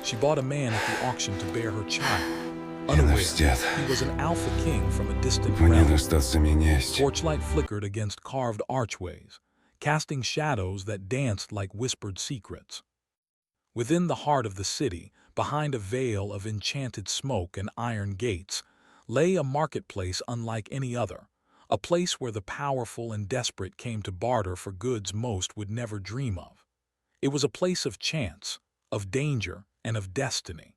She bought a man at the auction to bear her child. Я наш Unaware, дед. he was an alpha king from a distant Мне realm. достаться менясть. Torchlight flickered against carved archways, casting shadows that danced like whispered secrets. Within the heart of the city, behind a veil of enchanted smoke and iron gates, lay a marketplace unlike any other, a place where the powerful and desperate came to barter for goods most would never dream of. It was a place of chance, of danger, and of destiny.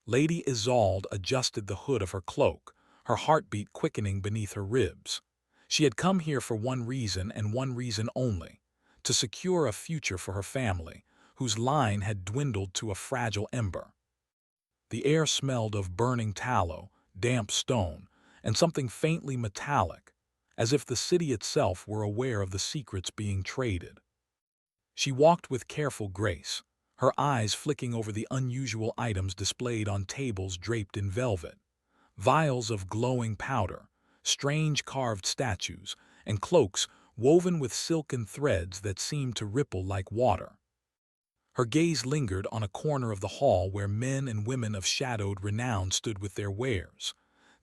Lady Isolde adjusted the hood of her cloak, her heartbeat quickening beneath her ribs. She had come here for one reason and one reason only, to secure a future for her family, whose line had dwindled to a fragile ember. The air smelled of burning tallow, damp stone, and something faintly metallic, as if the city itself were aware of the secrets being traded. She walked with careful grace, her eyes flicking over the unusual items displayed on tables draped in velvet. Vials of glowing powder, strange carved statues, and cloaks woven with silken threads that seemed to ripple like water. Her gaze lingered on a corner of the hall where men and women of shadowed renown stood with their wares.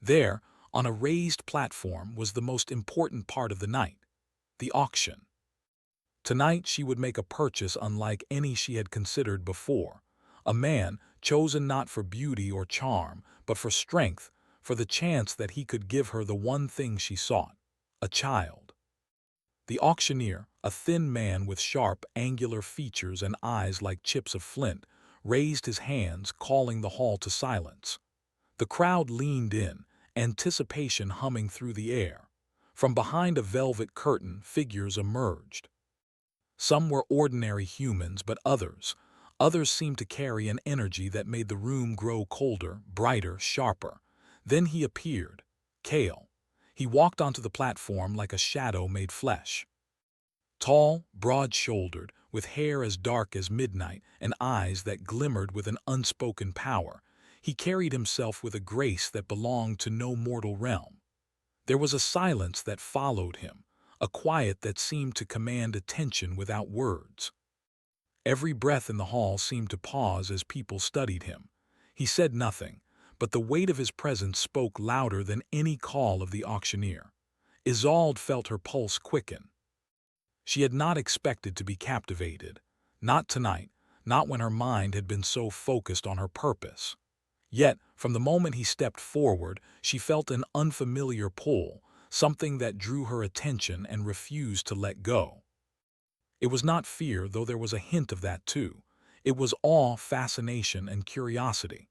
There, on a raised platform, was the most important part of the night, the auction. Tonight she would make a purchase unlike any she had considered before. A man chosen not for beauty or charm, but for strength, for the chance that he could give her the one thing she sought, a child. The auctioneer, a thin man with sharp, angular features and eyes like chips of flint, raised his hands, calling the hall to silence. The crowd leaned in, anticipation humming through the air. From behind a velvet curtain, figures emerged. Some were ordinary humans, but others seemed to carry an energy that made the room grow colder, brighter, sharper. Then he appeared, Kale. He walked onto the platform like a shadow made flesh. Tall, broad-shouldered, with hair as dark as midnight and eyes that glimmered with an unspoken power, he carried himself with a grace that belonged to no mortal realm. There was a silence that followed him, a quiet that seemed to command attention without words. Every breath in the hall seemed to pause as people studied him. He said nothing, but the weight of his presence spoke louder than any call of the auctioneer. Isolde felt her pulse quicken. She had not expected to be captivated. Not tonight, not when her mind had been so focused on her purpose. Yet, from the moment he stepped forward, she felt an unfamiliar pull, something that drew her attention and refused to let go. It was not fear, though there was a hint of that too. It was awe, fascination, and curiosity.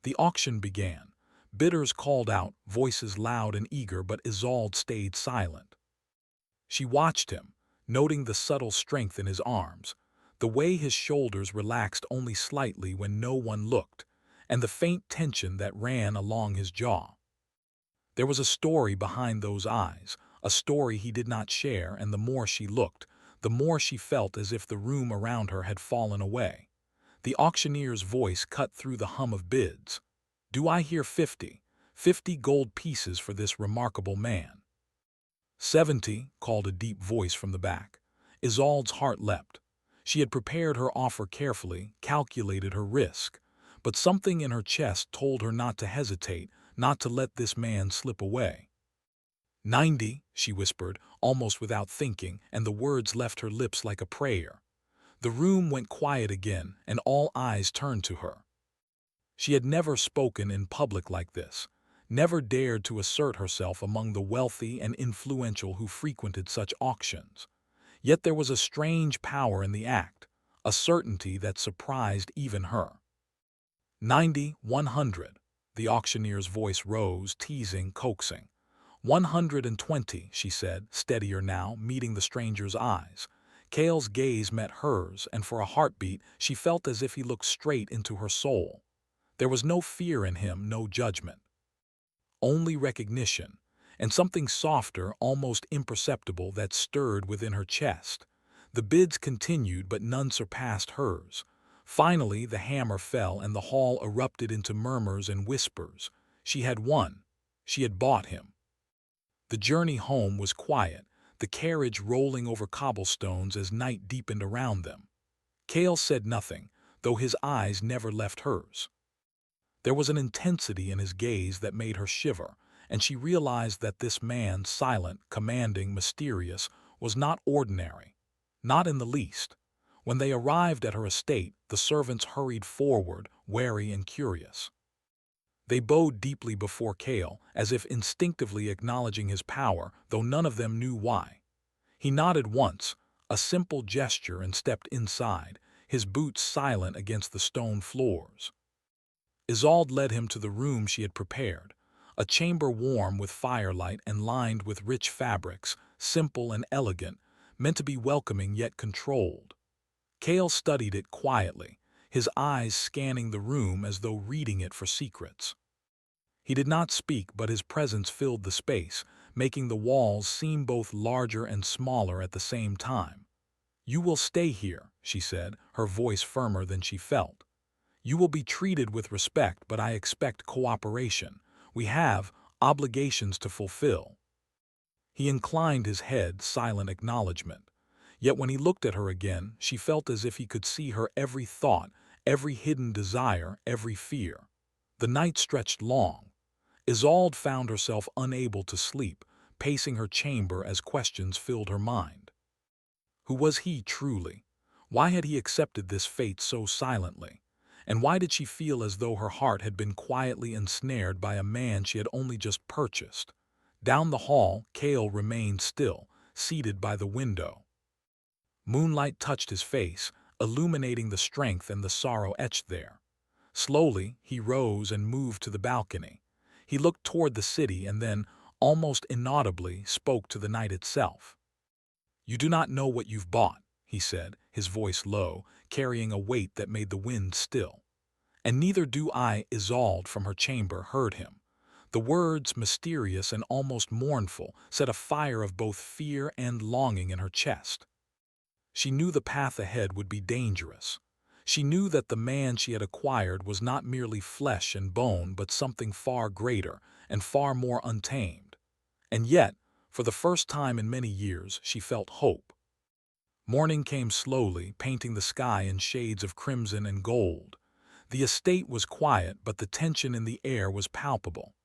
The auction began. Bidders called out, voices loud and eager, but Isolde stayed silent. She watched him, noting the subtle strength in his arms, the way his shoulders relaxed only slightly when no one looked, and the faint tension that ran along his jaw. There was a story behind those eyes, a story he did not share, and the more she looked, the more she felt as if the room around her had fallen away. The auctioneer's voice cut through the hum of bids. "Do I hear 50 gold pieces for this remarkable man?" 70, called a deep voice from the back. Isolde's heart leapt. She had prepared her offer carefully, calculated her risk, but something in her chest told her not to hesitate, not to let this man slip away. 90, she whispered, almost without thinking, and the words left her lips like a prayer. The room went quiet again, and all eyes turned to her. She had never spoken in public like this, never dared to assert herself among the wealthy and influential who frequented such auctions. Yet there was a strange power in the act, a certainty that surprised even her. 90, 100. The auctioneer's voice rose, teasing, coaxing. 120, she said, steadier now, meeting the stranger's eyes. Kale's gaze met hers, and for a heartbeat she felt as if he looked straight into her soul. There was no fear in him, no judgment. Only recognition, and something softer, almost imperceptible, that stirred within her chest. The bids continued, but none surpassed hers. Finally, the hammer fell, and the hall erupted into murmurs and whispers. She had won. She had bought him. The journey home was quiet, the carriage rolling over cobblestones as night deepened around them. Kale said nothing, though his eyes never left hers. There was an intensity in his gaze that made her shiver, and she realized that this man, silent, commanding, mysterious, was not ordinary. Not in the least. When they arrived at her estate, the servants hurried forward, wary and curious. They bowed deeply before Cale, as if instinctively acknowledging his power, though none of them knew why. He nodded once, a simple gesture, and stepped inside, his boots silent against the stone floors. Isolde led him to the room she had prepared, a chamber warm with firelight and lined with rich fabrics, simple and elegant, meant to be welcoming yet controlled. Cale studied it quietly, his eyes scanning the room as though reading it for secrets. He did not speak, but his presence filled the space, making the walls seem both larger and smaller at the same time. "You will stay here," she said, her voice firmer than she felt. "You will be treated with respect, but I expect cooperation. We have obligations to fulfill." He inclined his head, silent acknowledgement. Yet when he looked at her again, she felt as if he could see her every thought, every hidden desire, every fear. The night stretched long. Isolde found herself unable to sleep, pacing her chamber as questions filled her mind. Who was he truly? Why had he accepted this fate so silently? And why did she feel as though her heart had been quietly ensnared by a man she had only just purchased? Down the hall, Cale remained still, seated by the window. Moonlight touched his face, illuminating the strength and the sorrow etched there. Slowly, he rose and moved to the balcony. He looked toward the city and then, almost inaudibly, spoke to the night itself. "You do not know what you've bought," he said, his voice low, carrying a weight that made the wind still. "And neither do I." Isolde from her chamber heard him. The words, mysterious and almost mournful, set a fire of both fear and longing in her chest. She knew the path ahead would be dangerous. She knew that the man she had acquired was not merely flesh and bone, but something far greater and far more untamed. And yet, for the first time in many years, she felt hope. Morning came slowly, painting the sky in shades of crimson and gold. The estate was quiet, but the tension in the air was palpable.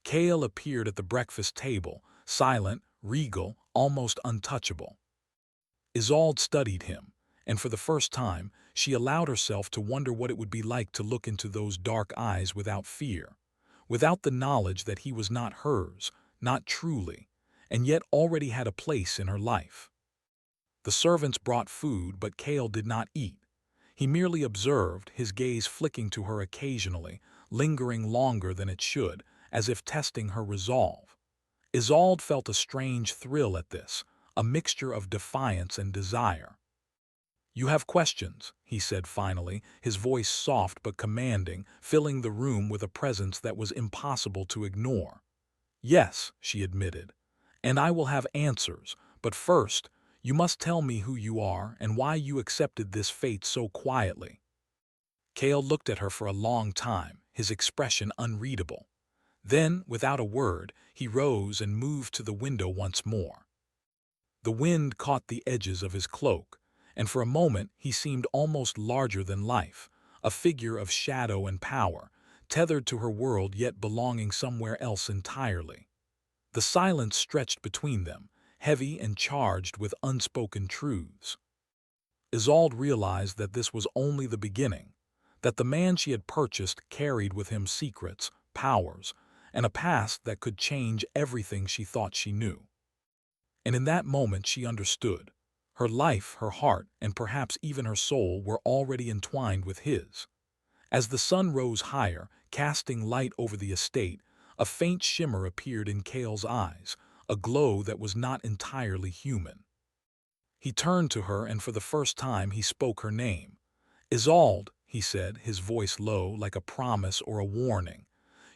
Cale appeared at the breakfast table, silent, regal, almost untouchable. Isolde studied him, and for the first time, she allowed herself to wonder what it would be like to look into those dark eyes without fear, without the knowledge that he was not hers, not truly, and yet already had a place in her life. The servants brought food, but Cale did not eat. He merely observed, his gaze flicking to her occasionally, lingering longer than it should, as if testing her resolve. Isolde felt a strange thrill at this, a mixture of defiance and desire. "You have questions," he said finally, his voice soft but commanding, filling the room with a presence that was impossible to ignore. "Yes," she admitted, "and I will have answers, but first, you must tell me who you are and why you accepted this fate so quietly." Cale looked at her for a long time, his expression unreadable. Then, without a word, he rose and moved to the window once more. The wind caught the edges of his cloak, and for a moment he seemed almost larger than life, a figure of shadow and power, tethered to her world yet belonging somewhere else entirely. The silence stretched between them, heavy and charged with unspoken truths. Isolde realized that this was only the beginning, that the man she had purchased carried with him secrets, powers, and a past that could change everything she thought she knew. And in that moment she understood. Her life, her heart, and perhaps even her soul were already entwined with his. As the sun rose higher, casting light over the estate, a faint shimmer appeared in Cale's eyes, a glow that was not entirely human. He turned to her, and for the first time he spoke her name. "Isolde," he said, his voice low, like a promise or a warning.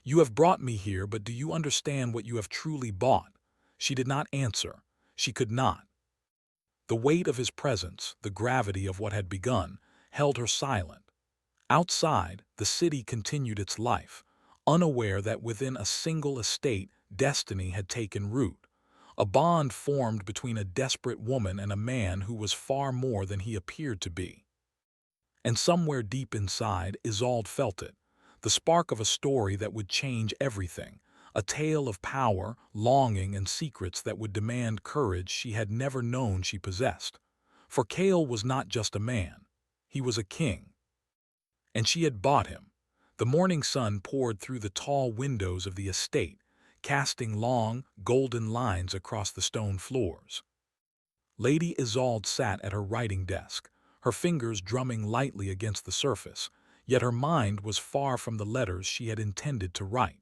"You have brought me here, but do you understand what you have truly bought?" She did not answer. She could not. The weight of his presence, the gravity of what had begun, held her silent. Outside, the city continued its life, unaware that within a single estate destiny had taken root, a bond formed between a desperate woman and a man who was far more than he appeared to be. And somewhere deep inside, Isolde felt it, the spark of a story that would change everything, a tale of power, longing, and secrets that would demand courage she had never known she possessed. For Cale was not just a man, he was a king, and she had bought him. The morning sun poured through the tall windows of the estate, casting long, golden lines across the stone floors. Lady Isolde sat at her writing desk, her fingers drumming lightly against the surface, yet her mind was far from the letters she had intended to write.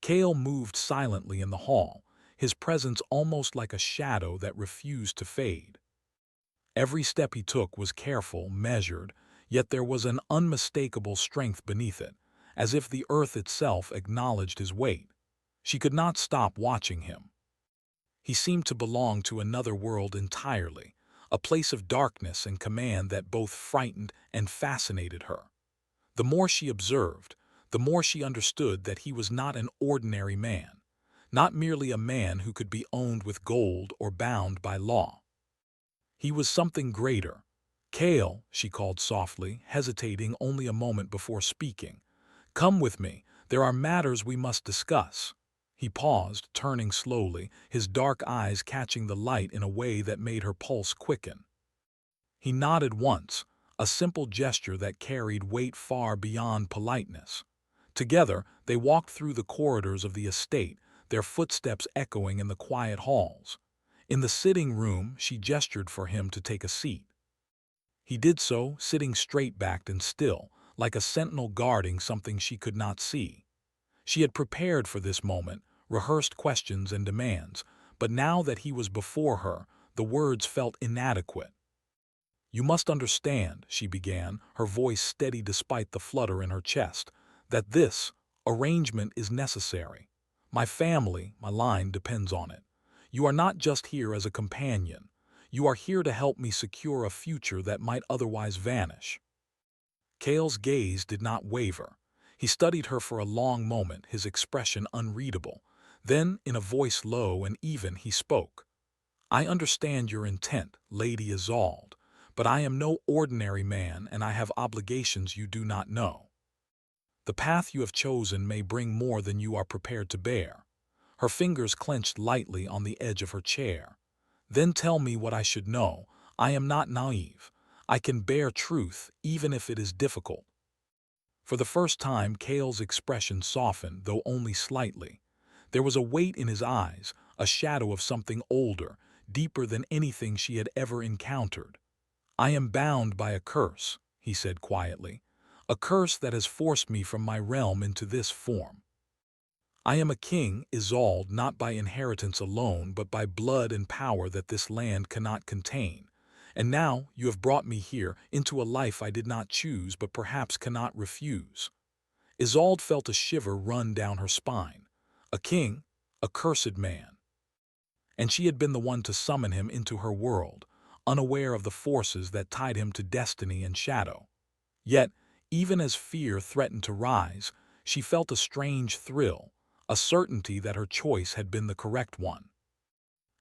Cale moved silently in the hall, his presence almost like a shadow that refused to fade. Every step he took was careful, measured, yet there was an unmistakable strength beneath it, as if the earth itself acknowledged his weight. She could not stop watching him. He seemed to belong to another world entirely, a place of darkness and command that both frightened and fascinated her. The more she observed, the more she understood that he was not an ordinary man, not merely a man who could be owned with gold or bound by law. He was something greater. "Cale," she called softly, hesitating only a moment before speaking. "Come with me. There are matters we must discuss." He paused, turning slowly, his dark eyes catching the light in a way that made her pulse quicken. He nodded once, a simple gesture that carried weight far beyond politeness. Together, they walked through the corridors of the estate, their footsteps echoing in the quiet halls. In the sitting room, she gestured for him to take a seat. He did so, sitting straight-backed and still, like a sentinel guarding something she could not see. She had prepared for this moment, rehearsed questions and demands, but now that he was before her, the words felt inadequate. "You must understand," she began, her voice steady despite the flutter in her chest, "that this arrangement is necessary. My family, my line depends on it. You are not just here as a companion. You are here to help me secure a future that might otherwise vanish." Cale's gaze did not waver. He studied her for a long moment, his expression unreadable. Then, in a voice low and even, he spoke. "I understand your intent, Lady Isolde, but I am no ordinary man and I have obligations you do not know. The path you have chosen may bring more than you are prepared to bear." Her fingers clenched lightly on the edge of her chair. "Then tell me what I should know. I am not naive. I can bear truth, even if it is difficult." For the first time, Cale's expression softened, though only slightly. There was a weight in his eyes, a shadow of something older, deeper than anything she had ever encountered. "I am bound by a curse," he said quietly, "a curse that has forced me from my realm into this form. I am a king, Isolde, not by inheritance alone, but by blood and power that this land cannot contain. And now you have brought me here, into a life I did not choose but perhaps cannot refuse." Isolde felt a shiver run down her spine. A king, a cursed man. And she had been the one to summon him into her world, unaware of the forces that tied him to destiny and shadow. Yet, even as fear threatened to rise, she felt a strange thrill, a certainty that her choice had been the correct one.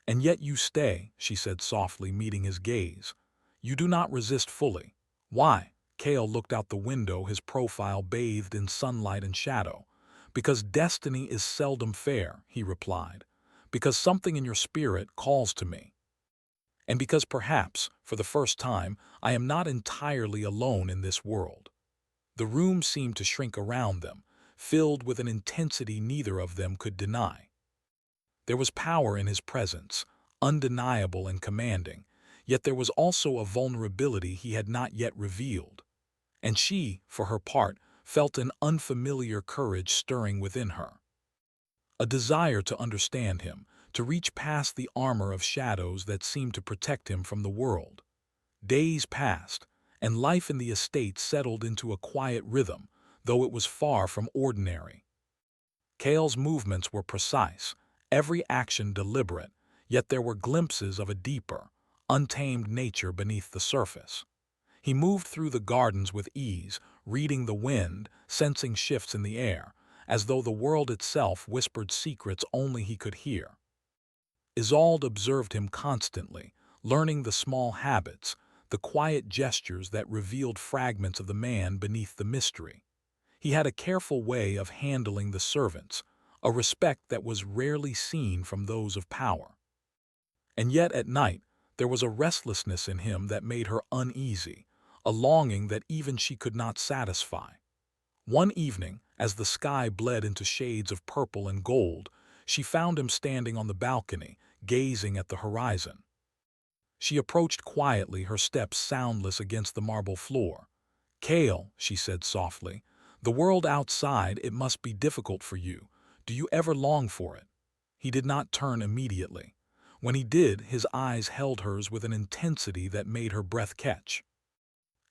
"And yet you stay," she said softly, meeting his gaze. "You do not resist fully." "Why?" Cale looked out the window, his profile bathed in sunlight and shadow. "Because destiny is seldom fair," he replied. "Because something in your spirit calls to me. And because perhaps, for the first time, I am not entirely alone in this world." The room seemed to shrink around them, filled with an intensity neither of them could deny. There was power in his presence, undeniable and commanding, yet there was also a vulnerability he had not yet revealed. And she, for her part, felt an unfamiliar courage stirring within her. A desire to understand him, to reach past the armor of shadows that seemed to protect him from the world. Days passed, and life in the estate settled into a quiet rhythm, though it was far from ordinary. Cale's movements were precise, every action deliberate, yet there were glimpses of a deeper, untamed nature beneath the surface. He moved through the gardens with ease, reading the wind, sensing shifts in the air, as though the world itself whispered secrets only he could hear. Isolde observed him constantly, learning the small habits, the quiet gestures that revealed fragments of the man beneath the mystery. He had a careful way of handling the servants, a respect that was rarely seen from those of power. And yet at night, there was a restlessness in him that made her uneasy, a longing that even she could not satisfy. One evening, as the sky bled into shades of purple and gold, she found him standing on the balcony, gazing at the horizon. She approached quietly, her steps soundless against the marble floor. "Cale," she said softly, "the world outside, it must be difficult for you. Do you ever long for it?" He did not turn immediately. When he did, his eyes held hers with an intensity that made her breath catch.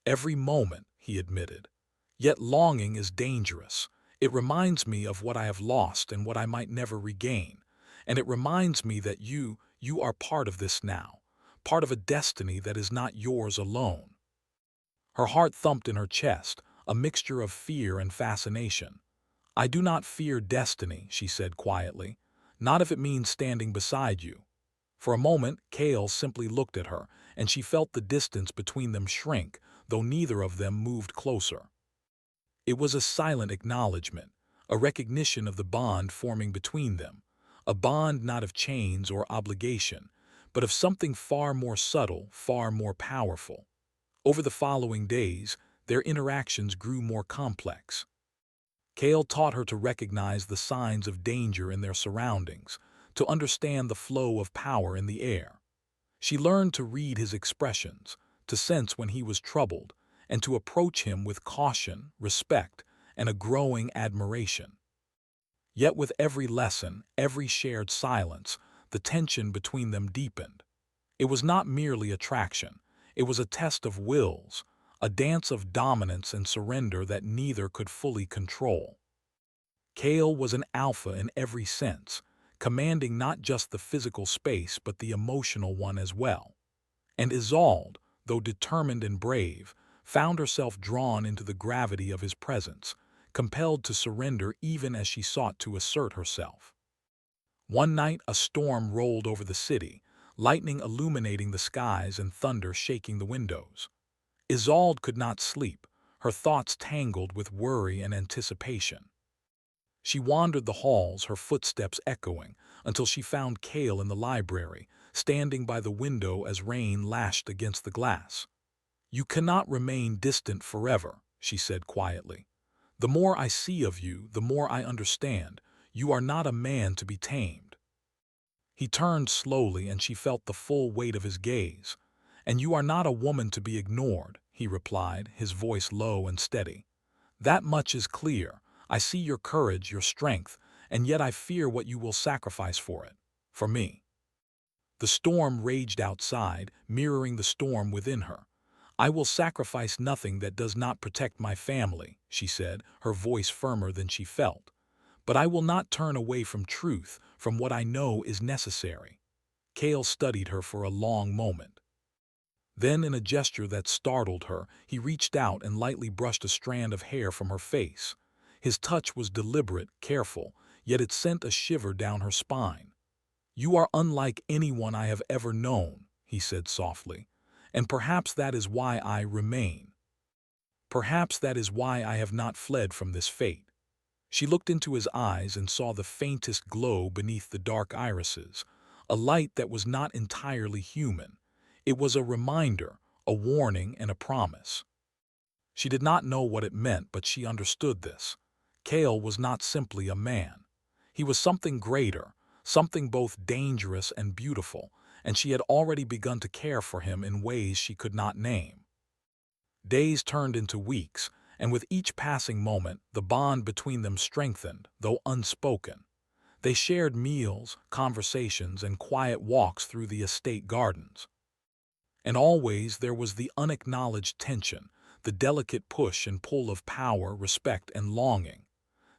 "Every moment," he admitted. "Yet longing is dangerous. It reminds me of what I have lost and what I might never regain. And it reminds me that you are part of this now, part of a destiny that is not yours alone." Her heart thumped in her chest, a mixture of fear and fascination. "I do not fear destiny," she said quietly. "Not if it means standing beside you." For a moment, Cale simply looked at her, and she felt the distance between them shrink, though neither of them moved closer. It was a silent acknowledgement, a recognition of the bond forming between them, a bond not of chains or obligation, but of something far more subtle, far more powerful. Over the following days, their interactions grew more complex. Cale taught her to recognize the signs of danger in their surroundings, to understand the flow of power in the air. She learned to read his expressions, to sense when he was troubled, and to approach him with caution, respect, and a growing admiration. Yet with every lesson, every shared silence, the tension between them deepened. It was not merely attraction, it was a test of wills, a dance of dominance and surrender that neither could fully control. Cale was an alpha in every sense, commanding not just the physical space but the emotional one as well. And Isolde, though determined and brave, found herself drawn into the gravity of his presence, compelled to surrender even as she sought to assert herself. One night a storm rolled over the city, lightning illuminating the skies and thunder shaking the windows. Isolde could not sleep, her thoughts tangled with worry and anticipation. She wandered the halls, her footsteps echoing, until she found Cale in the library, standing by the window as rain lashed against the glass. "You cannot remain distant forever," she said quietly. "The more I see of you, the more I understand. You are not a man to be tamed." He turned slowly, and she felt the full weight of his gaze. "And you are not a woman to be ignored," he replied, his voice low and steady. "That much is clear. I see your courage, your strength, and yet I fear what you will sacrifice for it, for me." The storm raged outside, mirroring the storm within her. "I will sacrifice nothing that does not protect my family," she said, her voice firmer than she felt. "But I will not turn away from truth, from what I know is necessary." Cale studied her for a long moment. Then, in a gesture that startled her, he reached out and lightly brushed a strand of hair from her face. His touch was deliberate, careful, yet it sent a shiver down her spine. "You are unlike anyone I have ever known," he said softly, "and perhaps that is why I remain. Perhaps that is why I have not fled from this fate." She looked into his eyes and saw the faintest glow beneath the dark irises, a light that was not entirely human. It was a reminder, a warning, and a promise. She did not know what it meant, but she understood this. Cale was not simply a man. He was something greater, something both dangerous and beautiful, and she had already begun to care for him in ways she could not name. Days turned into weeks, and with each passing moment, the bond between them strengthened, though unspoken. They shared meals, conversations, and quiet walks through the estate gardens. And always there was the unacknowledged tension, the delicate push and pull of power, respect, and longing.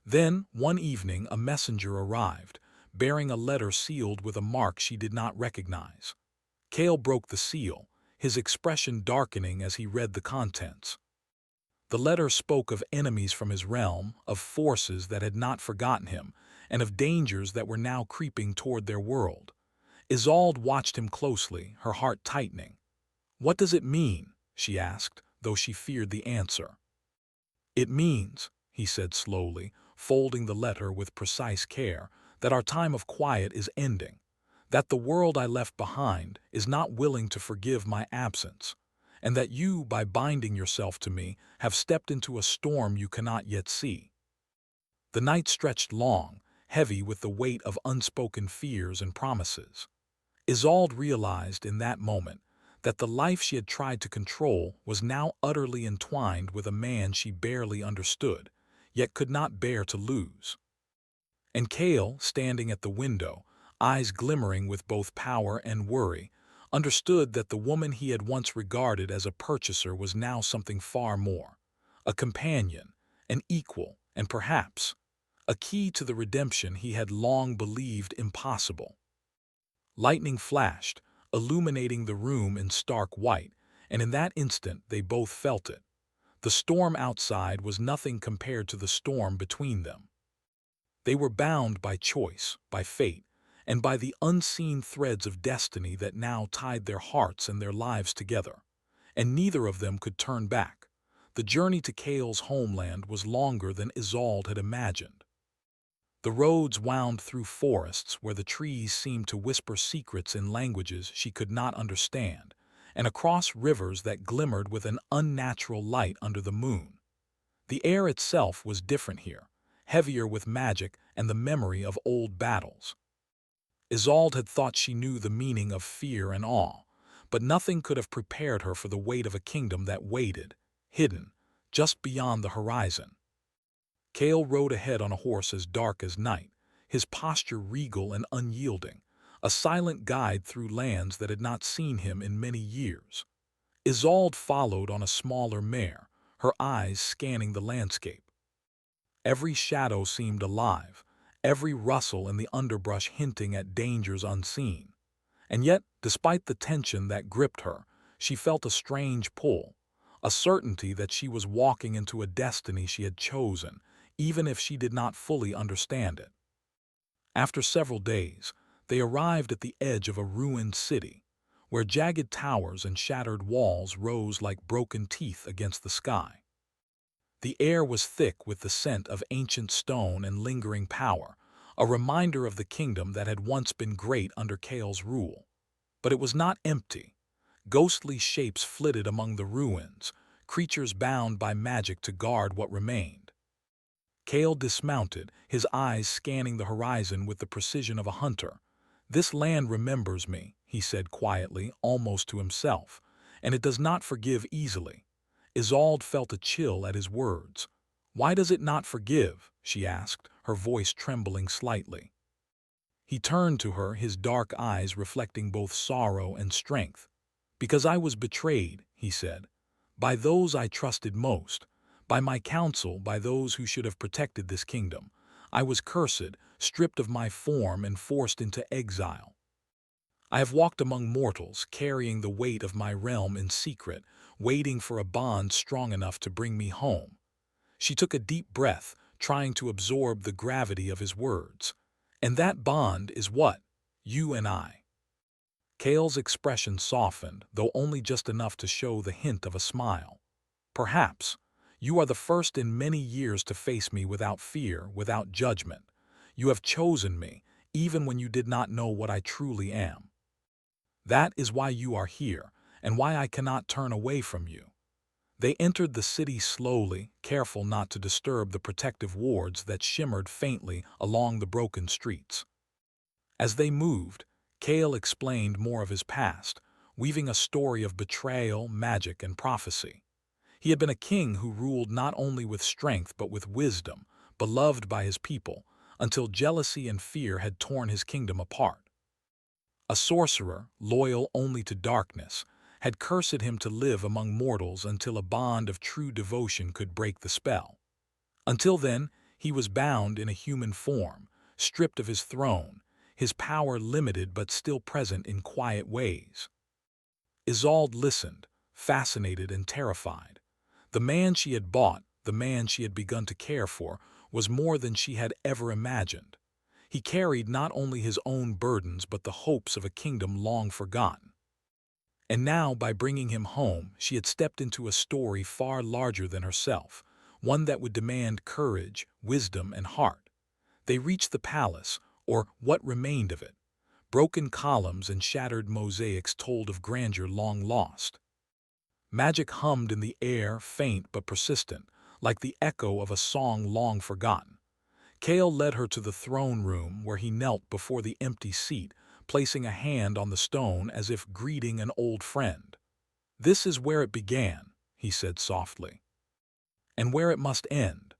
Then, one evening, a messenger arrived, bearing a letter sealed with a mark she did not recognize. Cale broke the seal, his expression darkening as he read the contents. The letter spoke of enemies from his realm, of forces that had not forgotten him, and of dangers that were now creeping toward their world. Isolde watched him closely, her heart tightening. "What does it mean?" she asked, though she feared the answer. It means, he said slowly, folding the letter with precise care, that our time of quiet is ending, that the world I left behind is not willing to forgive my absence, and that you, by binding yourself to me, have stepped into a storm you cannot yet see. The night stretched long, heavy with the weight of unspoken fears and promises. Isolde realized in that moment that the life she had tried to control was now utterly entwined with a man she barely understood, yet could not bear to lose. And Cale, standing at the window, eyes glimmering with both power and worry, understood that the woman he had once regarded as a purchaser was now something far more, a companion, an equal, and perhaps a key to the redemption he had long believed impossible. Lightning flashed, illuminating the room in stark white, and in that instant they both felt it. The storm outside was nothing compared to the storm between them. They were bound by choice, by fate, and by the unseen threads of destiny that now tied their hearts and their lives together. And neither of them could turn back. The journey to Cale's homeland was longer than Isolde had imagined. The roads wound through forests where the trees seemed to whisper secrets in languages she could not understand, and across rivers that glimmered with an unnatural light under the moon. The air itself was different here, heavier with magic and the memory of old battles. Isolde had thought she knew the meaning of fear and awe, but nothing could have prepared her for the weight of a kingdom that waited, hidden, just beyond the horizon. Cale rode ahead on a horse as dark as night, his posture regal and unyielding, a silent guide through lands that had not seen him in many years. Isolde followed on a smaller mare, her eyes scanning the landscape. Every shadow seemed alive, every rustle in the underbrush hinting at dangers unseen. And yet, despite the tension that gripped her, she felt a strange pull, a certainty that she was walking into a destiny she had chosen, even if she did not fully understand it. After several days, they arrived at the edge of a ruined city, where jagged towers and shattered walls rose like broken teeth against the sky. The air was thick with the scent of ancient stone and lingering power, a reminder of the kingdom that had once been great under Cale's rule. But it was not empty. Ghostly shapes flitted among the ruins, creatures bound by magic to guard what remained. Cale dismounted, his eyes scanning the horizon with the precision of a hunter. "This land remembers me," he said quietly, almost to himself, "and it does not forgive easily." Isolde felt a chill at his words. "Why does it not forgive?" she asked, her voice trembling slightly. He turned to her, his dark eyes reflecting both sorrow and strength. "Because I was betrayed," he said, "by those I trusted most. By my counsel, by those who should have protected this kingdom. I was cursed, stripped of my form and forced into exile. I have walked among mortals, carrying the weight of my realm in secret, waiting for a bond strong enough to bring me home." She took a deep breath, trying to absorb the gravity of his words. "And that bond is what? You and I." Cale's expression softened, though only just enough to show the hint of a smile. "Perhaps. You are the first in many years to face me without fear, without judgment. You have chosen me, even when you did not know what I truly am. That is why you are here, and why I cannot turn away from you." They entered the city slowly, careful not to disturb the protective wards that shimmered faintly along the broken streets. As they moved, Cale explained more of his past, weaving a story of betrayal, magic, and prophecy. He had been a king who ruled not only with strength but with wisdom, beloved by his people, until jealousy and fear had torn his kingdom apart. A sorcerer, loyal only to darkness, had cursed him to live among mortals until a bond of true devotion could break the spell. Until then, he was bound in a human form, stripped of his throne, his power limited but still present in quiet ways. Isolde listened, fascinated and terrified. The man she had bought, the man she had begun to care for, was more than she had ever imagined. He carried not only his own burdens but the hopes of a kingdom long forgotten. And now, by bringing him home, she had stepped into a story far larger than herself, one that would demand courage, wisdom, and heart. They reached the palace, or what remained of it. Broken columns and shattered mosaics told of grandeur long lost. Magic hummed in the air, faint but persistent, like the echo of a song long forgotten. Kale led her to the throne room where he knelt before the empty seat, placing a hand on the stone as if greeting an old friend. "This is where it began," he said softly, "and where it must end."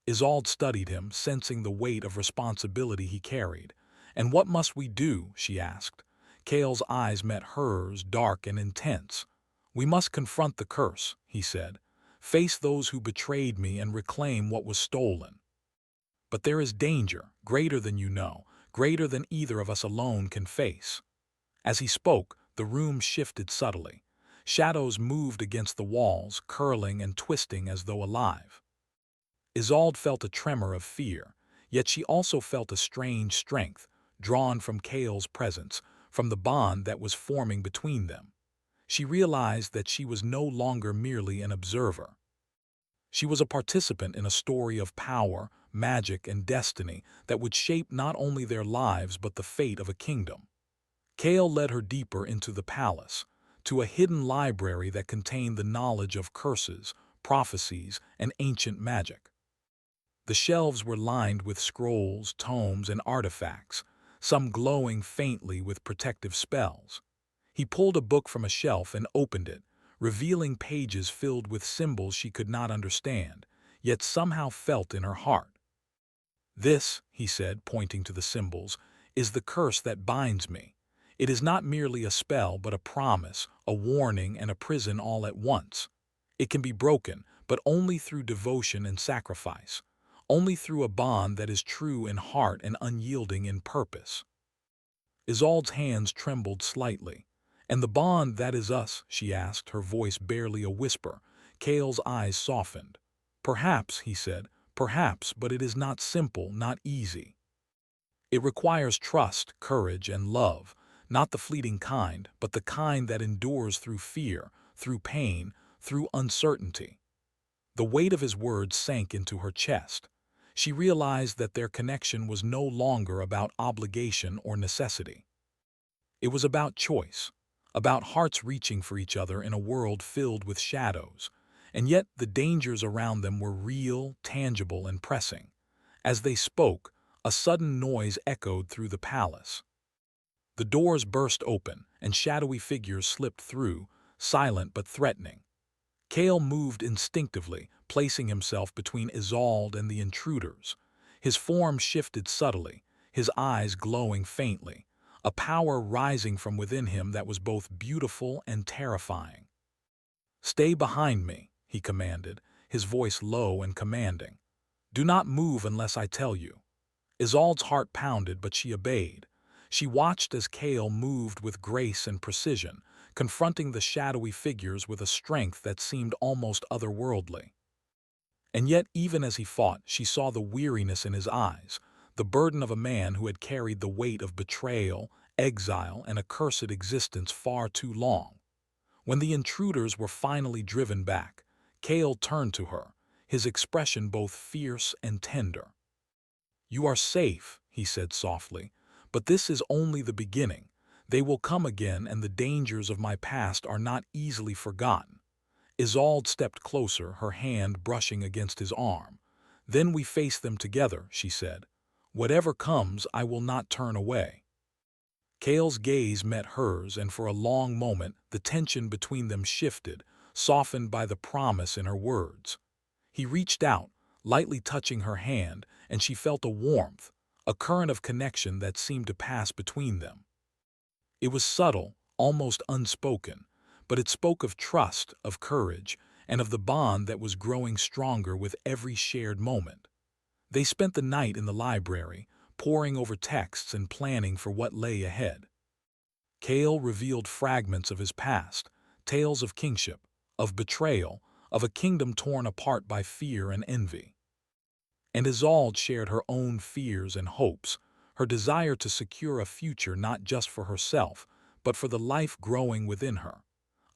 Isolde studied him, sensing the weight of responsibility he carried. "And what must we do?" she asked. Kale's eyes met hers, dark and intense. "We must confront the curse," he said. "Face those who betrayed me and reclaim what was stolen. But there is danger, greater than you know, greater than either of us alone can face." As he spoke, the room shifted subtly. Shadows moved against the walls, curling and twisting as though alive. Isolde felt a tremor of fear, yet she also felt a strange strength, drawn from Kale's presence, from the bond that was forming between them. She realized that she was no longer merely an observer. She was a participant in a story of power, magic, and destiny that would shape not only their lives but the fate of a kingdom. Kale led her deeper into the palace, to a hidden library that contained the knowledge of curses, prophecies, and ancient magic. The shelves were lined with scrolls, tomes, and artifacts, some glowing faintly with protective spells. He pulled a book from a shelf and opened it, revealing pages filled with symbols she could not understand, yet somehow felt in her heart. "This," he said, pointing to the symbols, "is the curse that binds me. It is not merely a spell, but a promise, a warning, and a prison all at once. It can be broken, but only through devotion and sacrifice, only through a bond that is true in heart and unyielding in purpose." Isolde's hands trembled slightly. "And the bond that is us?" she asked, her voice barely a whisper. Kale's eyes softened. "Perhaps," he said, "perhaps, but it is not simple, not easy. It requires trust, courage, and love, not the fleeting kind, but the kind that endures through fear, through pain, through uncertainty." The weight of his words sank into her chest. She realized that their connection was no longer about obligation or necessity. It was about choice, about hearts reaching for each other in a world filled with shadows, and yet the dangers around them were real, tangible, and pressing. As they spoke, a sudden noise echoed through the palace. The doors burst open, and shadowy figures slipped through, silent but threatening. Kale moved instinctively, placing himself between Isolde and the intruders. His form shifted subtly, his eyes glowing faintly, a power rising from within him that was both beautiful and terrifying. "Stay behind me," he commanded, his voice low and commanding. "Do not move unless I tell you." Isolde's heart pounded, but she obeyed. She watched as Kale moved with grace and precision, confronting the shadowy figures with a strength that seemed almost otherworldly. And yet, even as he fought, she saw the weariness in his eyes, the burden of a man who had carried the weight of betrayal, exile, and a cursed existence far too long. When the intruders were finally driven back, Kale turned to her, his expression both fierce and tender. "You are safe," he said softly, "but this is only the beginning. They will come again, and the dangers of my past are not easily forgotten." Isolde stepped closer, her hand brushing against his arm. "Then we face them together," she said. "Whatever comes, I will not turn away." Kale's gaze met hers, and for a long moment the tension between them shifted, softened by the promise in her words. He reached out, lightly touching her hand, and she felt a warmth, a current of connection that seemed to pass between them. It was subtle, almost unspoken, but it spoke of trust, of courage, and of the bond that was growing stronger with every shared moment. They spent the night in the library, poring over texts and planning for what lay ahead. Kale revealed fragments of his past, tales of kingship, of betrayal, of a kingdom torn apart by fear and envy. And Isolde shared her own fears and hopes, her desire to secure a future not just for herself, but for the life growing within her.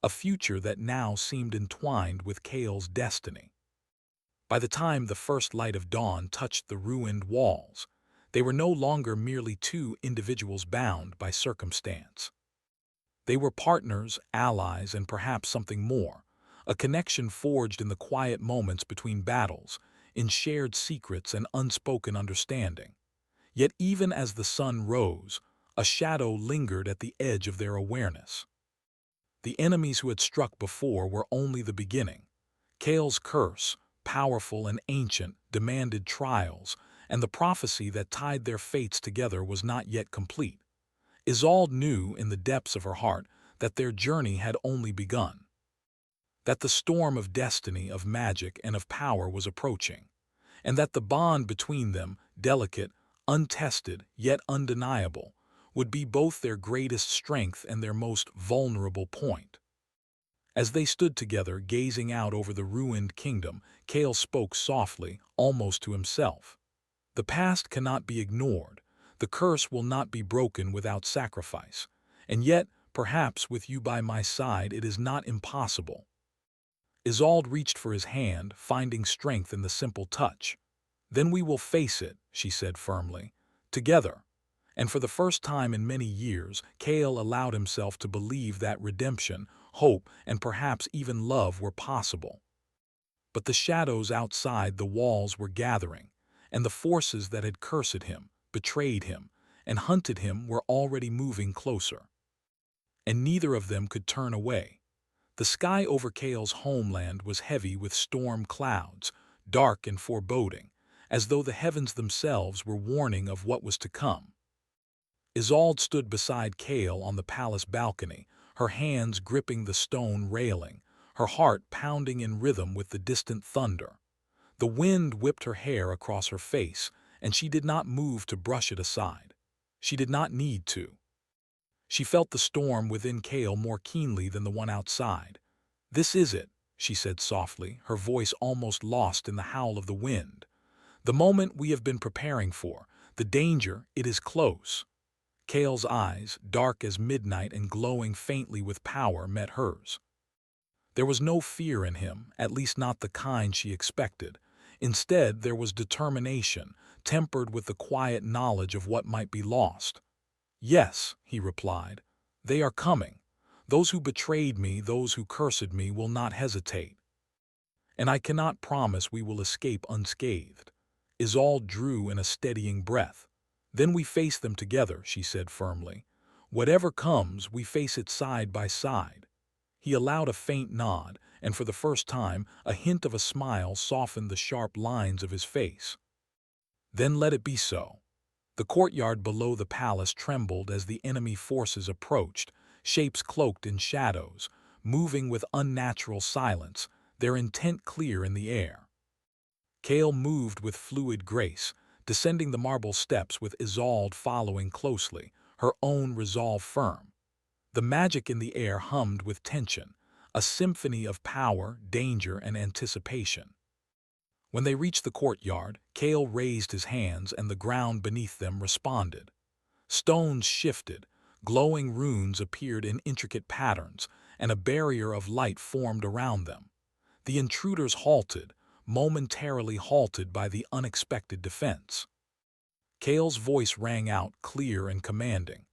a future that now seemed entwined with Kale's destiny. By the time the first light of dawn touched the ruined walls, they were no longer merely two individuals bound by circumstance. They were partners, allies, and perhaps something more, a connection forged in the quiet moments between battles, in shared secrets and unspoken understanding. Yet even as the sun rose, a shadow lingered at the edge of their awareness. The enemies who had struck before were only the beginning. Kale's curse, powerful and ancient, demanded trials, and the prophecy that tied their fates together was not yet complete. Isolde knew in the depths of her heart that their journey had only begun, that the storm of destiny, of magic, and of power was approaching, and that the bond between them, delicate, untested, yet undeniable, would be both their greatest strength and their most vulnerable point. As they stood together, gazing out over the ruined kingdom, Kale spoke softly, almost to himself. The past cannot be ignored. The curse will not be broken without sacrifice. And yet, perhaps with you by my side, it is not impossible. Isolde reached for his hand, finding strength in the simple touch. Then we will face it, she said firmly, together. And for the first time in many years, Kale allowed himself to believe that redemption, hope, and perhaps even love were possible. But the shadows outside the walls were gathering, and the forces that had cursed him, betrayed him, and hunted him were already moving closer. And neither of them could turn away. The sky over Kale's homeland was heavy with storm clouds, dark and foreboding, as though the heavens themselves were warning of what was to come. Isolde stood beside Kale on the palace balcony, her hands gripping the stone railing, her heart pounding in rhythm with the distant thunder. The wind whipped her hair across her face, and she did not move to brush it aside. She did not need to. She felt the storm within Kale more keenly than the one outside. "This is it," she said softly, her voice almost lost in the howl of the wind. "The moment we have been preparing for. The danger, it is close." Kale's eyes, dark as midnight and glowing faintly with power, met hers. There was no fear in him, at least not the kind she expected. Instead, there was determination, tempered with the quiet knowledge of what might be lost. "Yes," he replied, "they are coming. Those who betrayed me, those who cursed me, will not hesitate. And I cannot promise we will escape unscathed." Isolde drew in a steadying breath. "Then we face them together," she said firmly. "Whatever comes, we face it side by side." He allowed a faint nod, and for the first time, a hint of a smile softened the sharp lines of his face. "Then let it be so." The courtyard below the palace trembled as the enemy forces approached, shapes cloaked in shadows, moving with unnatural silence, their intent clear in the air. Kale moved with fluid grace, descending the marble steps with Isolde following closely, her own resolve firm. The magic in the air hummed with tension, a symphony of power, danger, and anticipation. When they reached the courtyard, Kale raised his hands and the ground beneath them responded. Stones shifted, glowing runes appeared in intricate patterns, and a barrier of light formed around them. The intruders halted, momentarily halted by the unexpected defense. Kale's voice rang out clear and commanding.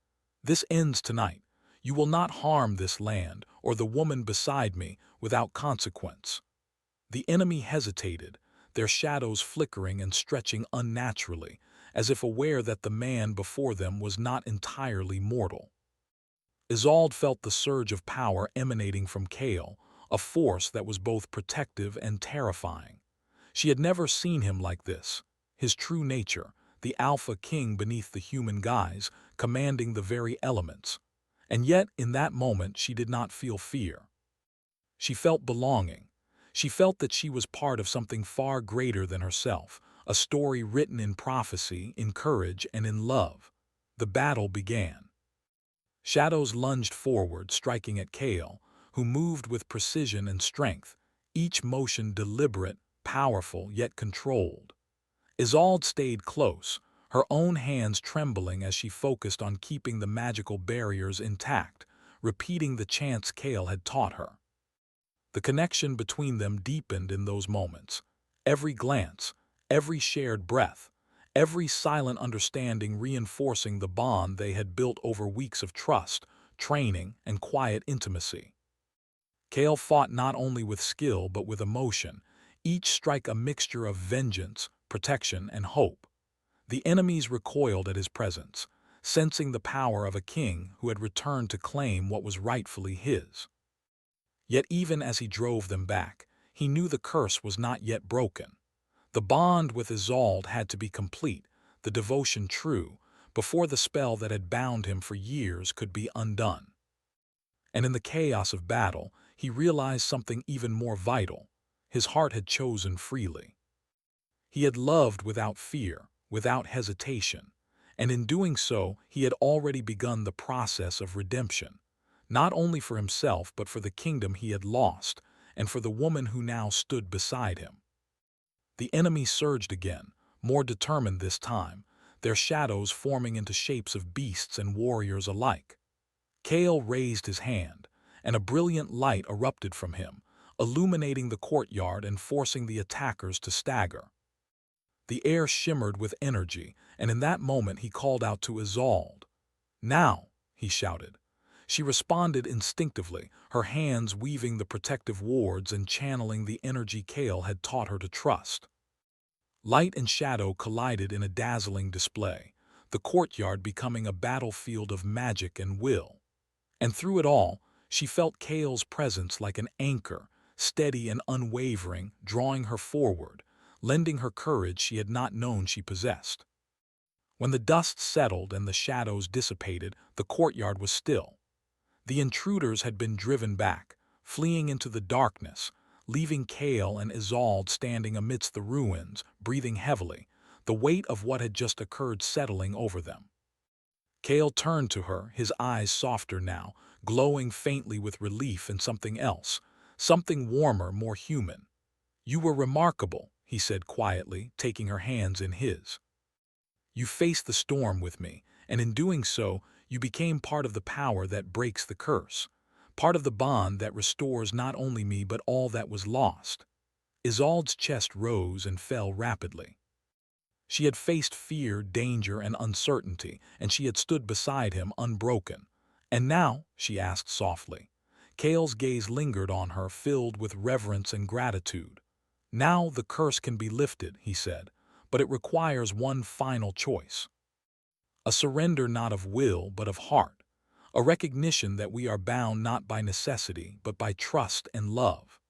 "This ends tonight. You will not harm this land or the woman beside me without consequence." The enemy hesitated, their shadows flickering and stretching unnaturally, as if aware that the man before them was not entirely mortal. Isolde felt the surge of power emanating from Kale, a force that was both protective and terrifying. She had never seen him like this, his true nature, the alpha king beneath the human guise, commanding the very elements. And yet, in that moment, she did not feel fear. She felt belonging. She felt that she was part of something far greater than herself, a story written in prophecy, in courage, and in love. The battle began. Shadows lunged forward, striking at Kale, who moved with precision and strength, each motion deliberate, powerful, yet controlled. Isolde stayed close, her own hands trembling as she focused on keeping the magical barriers intact, repeating the chants Kale had taught her. The connection between them deepened in those moments. Every glance, every shared breath, every silent understanding reinforcing the bond they had built over weeks of trust, training, and quiet intimacy. Kale fought not only with skill but with emotion, each strike a mixture of vengeance, protection, and hope. The enemies recoiled at his presence, sensing the power of a king who had returned to claim what was rightfully his. Yet even as he drove them back, he knew the curse was not yet broken. The bond with Isolde had to be complete, the devotion true, before the spell that had bound him for years could be undone. And in the chaos of battle, he realized something even more vital. His heart had chosen freely. He had loved without fear, without hesitation, and in doing so, he had already begun the process of redemption, not only for himself but for the kingdom he had lost, and for the woman who now stood beside him. The enemy surged again, more determined this time, their shadows forming into shapes of beasts and warriors alike. Kale raised his hand, and a brilliant light erupted from him, illuminating the courtyard and forcing the attackers to stagger. The air shimmered with energy, and in that moment he called out to Isolde. "Now!" he shouted. She responded instinctively, her hands weaving the protective wards and channeling the energy Kale had taught her to trust. Light and shadow collided in a dazzling display, the courtyard becoming a battlefield of magic and will. And through it all, she felt Kale's presence like an anchor, steady and unwavering, drawing her forward, lending her courage she had not known she possessed. When the dust settled and the shadows dissipated, the courtyard was still. The intruders had been driven back, fleeing into the darkness, leaving Kale and Isolde standing amidst the ruins, breathing heavily, the weight of what had just occurred settling over them. Kale turned to her, his eyes softer now, glowing faintly with relief and something else, something warmer, more human. "You were remarkable," he said quietly, taking her hands in his. "You faced the storm with me, and in doing so, you became part of the power that breaks the curse, part of the bond that restores not only me but all that was lost." Isolde's chest rose and fell rapidly. She had faced fear, danger, and uncertainty, and she had stood beside him unbroken. "And now?" she asked softly. Kale's gaze lingered on her, filled with reverence and gratitude. "Now the curse can be lifted," he said, "but it requires one final choice. A surrender not of will but of heart, a recognition that we are bound not by necessity but by trust and love."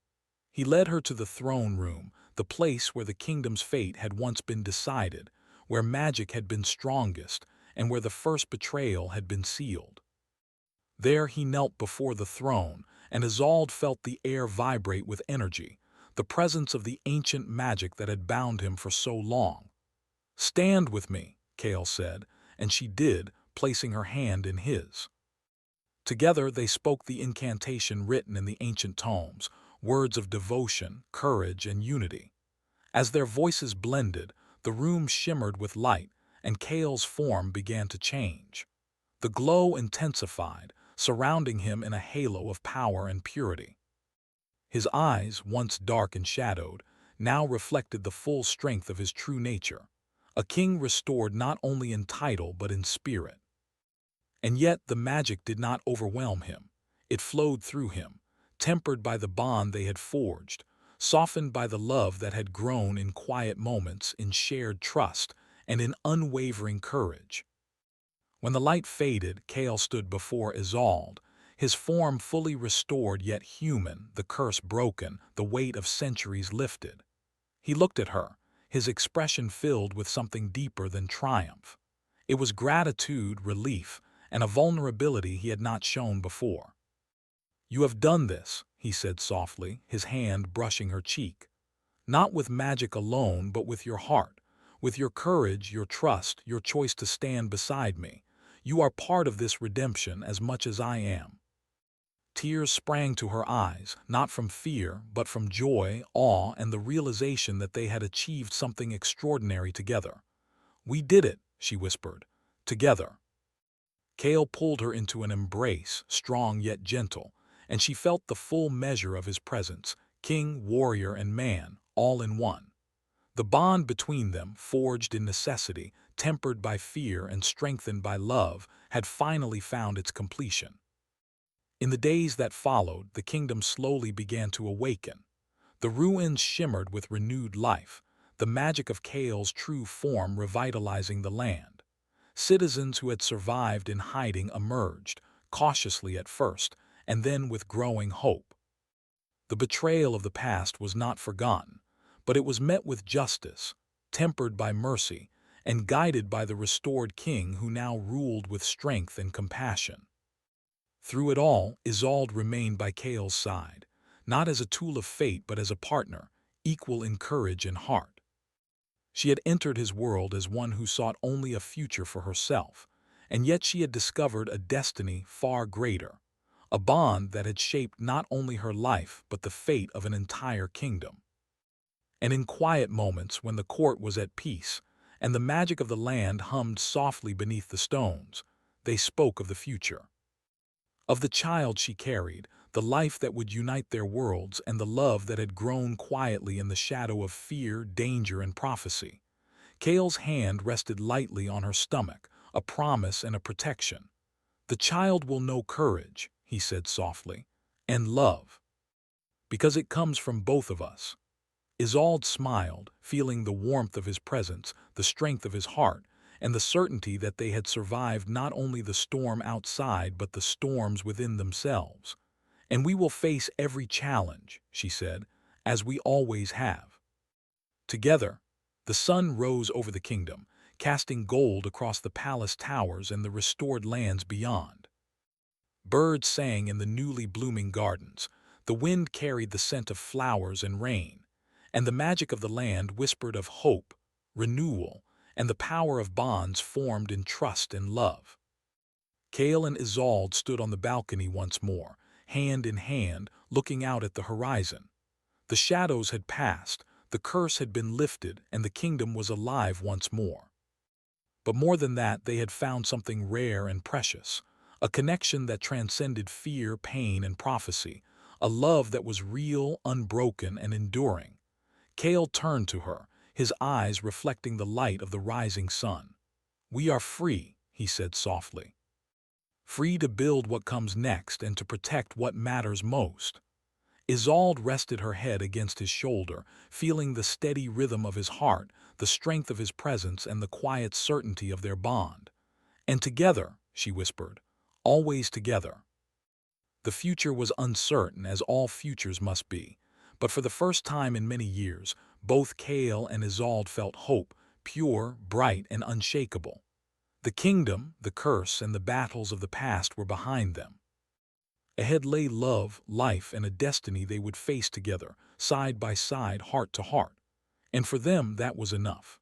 He led her to the throne room, the place where the kingdom's fate had once been decided, where magic had been strongest, and where the first betrayal had been sealed. There he knelt before the throne, and Isolde felt the air vibrate with energy, the presence of the ancient magic that had bound him for so long. "Stand with me," Kale said, and she did, placing her hand in his. Together they spoke the incantation written in the ancient tomes, words of devotion, courage, and unity. As their voices blended, the room shimmered with light, and Kale's form began to change. The glow intensified, surrounding him in a halo of power and purity. His eyes, once dark and shadowed, now reflected the full strength of his true nature, a king restored not only in title but in spirit. And yet the magic did not overwhelm him. It flowed through him, tempered by the bond they had forged, softened by the love that had grown in quiet moments, in shared trust, and in unwavering courage. When the light faded, Kale stood before Isolde, his form fully restored yet human, the curse broken, the weight of centuries lifted. He looked at her, his expression filled with something deeper than triumph. It was gratitude, relief, and a vulnerability he had not shown before. "You have done this," he said softly, his hand brushing her cheek. "Not with magic alone, but with your heart, with your courage, your trust, your choice to stand beside me. You are part of this redemption as much as I am." Tears sprang to her eyes, not from fear, but from joy, awe, and the realization that they had achieved something extraordinary together. "We did it," she whispered. "Together." Kale pulled her into an embrace, strong yet gentle, and she felt the full measure of his presence, king, warrior, and man, all in one. The bond between them, forged in necessity, tempered by fear and strengthened by love, had finally found its completion. In the days that followed, the kingdom slowly began to awaken. The ruins shimmered with renewed life, the magic of Kale's true form revitalizing the land. Citizens who had survived in hiding emerged, cautiously at first, and then with growing hope. The betrayal of the past was not forgotten, but it was met with justice, tempered by mercy, and guided by the restored king who now ruled with strength and compassion. Through it all, Isolde remained by Kale's side, not as a tool of fate but as a partner, equal in courage and heart. She had entered his world as one who sought only a future for herself, and yet she had discovered a destiny far greater, a bond that had shaped not only her life but the fate of an entire kingdom. And in quiet moments when the court was at peace, and the magic of the land hummed softly beneath the stones, they spoke of the future. Of the child she carried, the life that would unite their worlds, and the love that had grown quietly in the shadow of fear, danger, and prophecy. Kale's hand rested lightly on her stomach, a promise and a protection. "The child will know courage," he said softly, "and love, because it comes from both of us." Isolde smiled, feeling the warmth of his presence, the strength of his heart, and the certainty that they had survived not only the storm outside but the storms within themselves. "And we will face every challenge," she said, "as we always have." Together, the sun rose over the kingdom, casting gold across the palace towers and the restored lands beyond. Birds sang in the newly blooming gardens, the wind carried the scent of flowers and rain, and the magic of the land whispered of hope, renewal, and the power of bonds formed in trust and love. Kale and Isolde stood on the balcony once more, hand in hand, looking out at the horizon. The shadows had passed, the curse had been lifted, and the kingdom was alive once more. But more than that, they had found something rare and precious, a connection that transcended fear, pain, and prophecy, a love that was real, unbroken, and enduring. Kale turned to her, his eyes reflecting the light of the rising sun. "We are free," he said softly. "Free to build what comes next and to protect what matters most." Isolde rested her head against his shoulder, feeling the steady rhythm of his heart, the strength of his presence, and the quiet certainty of their bond. "And together," she whispered, "always together." The future was uncertain, as all futures must be, but for the first time in many years, both Kale and Isolde felt hope, pure, bright, and unshakable. The kingdom, the curse, and the battles of the past were behind them. Ahead lay love, life, and a destiny they would face together, side by side, heart to heart. And for them that was enough.